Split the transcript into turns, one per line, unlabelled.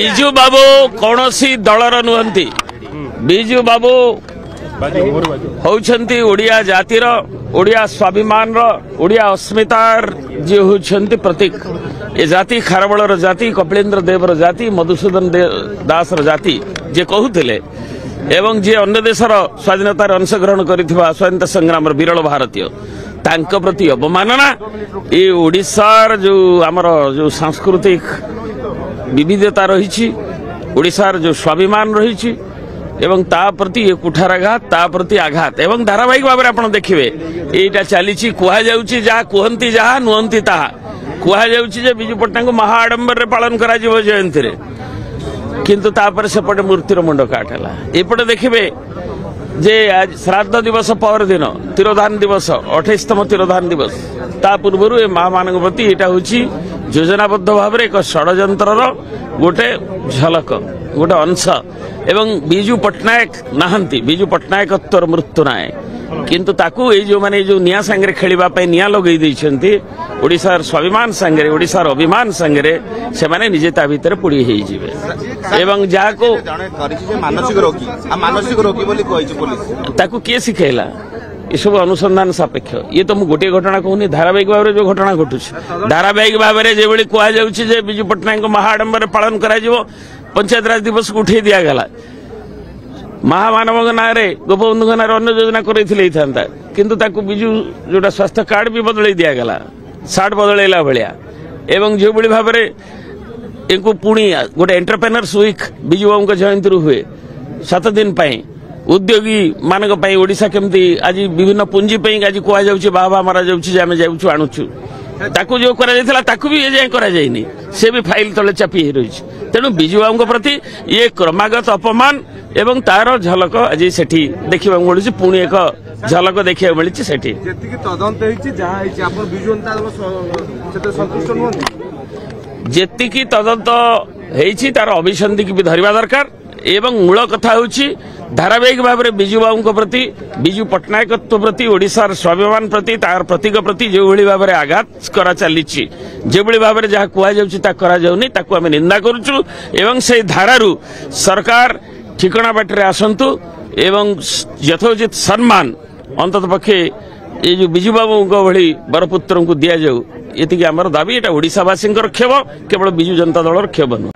ବିଜୁ ବାବୁ କୌଣସି ଦଳର ନୁହନ୍ତି। ବିଜୁ ବାବୁ होउछंती ओडिया जातिर ओडिया स्वाभिमान ओडिया अस्मितार जे होउछंती प्रतीक। ए जाति खारबलर जाति कपिलेन्द्र देवर जाति मधुसूदन दास जाति जे कहूले एवं जे अन्य देशर स्वाधीनतार अंशग्रहण करिथिबा स्वाधीनता संग्राम विरल भारतीय तांक प्रति अवमानना ए ओडिशार जो आमर जो सांस्कृतिक विविधता रही ओडिशार जो स्वाभिमान रही एवं ता प्रति ये कुठाराघात ता प्रति आघात एवं धारावाहिक भाव में आप देखिए यहाँ चली कहुच्छी जहाँ कहती जहाँ नुहंती ताहा कहुच्छी विजु पट्टनायक को महाआडंबर पालन करा जयंती किंतु तापर सेपटे मूर्तिर मुंड काट है। एपटे देखिए जे आज श्राद्ध दिवस पर दिन तिरोधान दिवस 28तम तिरोधान दिवस ता पूर्व ए माँ मान प्रति यहाँ हूँ योजनाबद्ध भाव में एक षड्यंत्र गोटे झलक गोटे अंश एवं विजु पट्टनायक नहांती विजु पट्टनायकत्वर मृत्यु नाए किंतु ताकू ए जो माने जो निया संगे खेलिबा निया लगई दैछंती ओडिशार स्वाभिमान संगे ओडिशार अभिमान संगे से माने निजे ता भीतर पुड़ी हेई जिवे एवं जाको मानसिक रोगी बोली कहिछ पुलिस ताकू के सिखैला ये सब अनुसंधान सापेक्ष ये तो गोटे घटना कहूनी धारावाहिक भाव में जो घटना घटू धारावाहिक भाव में जो कहुच्छे विजु पट्टनायक महाआडंबर पालन करा पंचायत राज दिवस को उठे दिया गला महामानव ना गोपबंधु ना अन्य योजना कर किंतु ताकू बिजु जोटा स्वास्थ्य कार्ड भी बदल दिया गला सार्ट बदलैला भाया एवं जो भाव में इनको पुणी गोटे एंटरप्रेन्योर्स वीक बिजु बाबू जयंती हुए 7 दिन उद्योगी मानक ओडिशा केमती आज विभिन्न पुंजी आज कहुच्छे बाबा मारा जाऊँ जाऊँ आणुचु ताकू जो ताकू भी ये करा जाइनी से भी फाइल तले चापी रही तेणु बिजु बाबू प्रति ये क्रमागत अपमान एवं तार झलक आज सेठी देखा मिलूँ पुणी एक झलक देखा मिली सेठी जेतिकी तदंत होती तार अभिसंधि की भी धरवा दरकार एवं मूल कथा होची धारावाहिक भाव में विजु बाबू प्रति विजु पट्टनायकत्व प्रति ओडिशार स्वाभिमान प्रति तार प्रतीक प्रति जो भाव में आघात करा चली जो भाव में जहाँ कहुनी आम निंदा करुचु एवं से धारारू सरकार ठिकणा बाटर आसतु एवं यथोचित सम्मान अंतत पक्षे ये जो विजु बाबू भली बरपुत्र को दि जाऊ ये आमर दाबी एटा ओडिशावासी क्षोभ केवल विजु जनता दल क्षोभ नुह।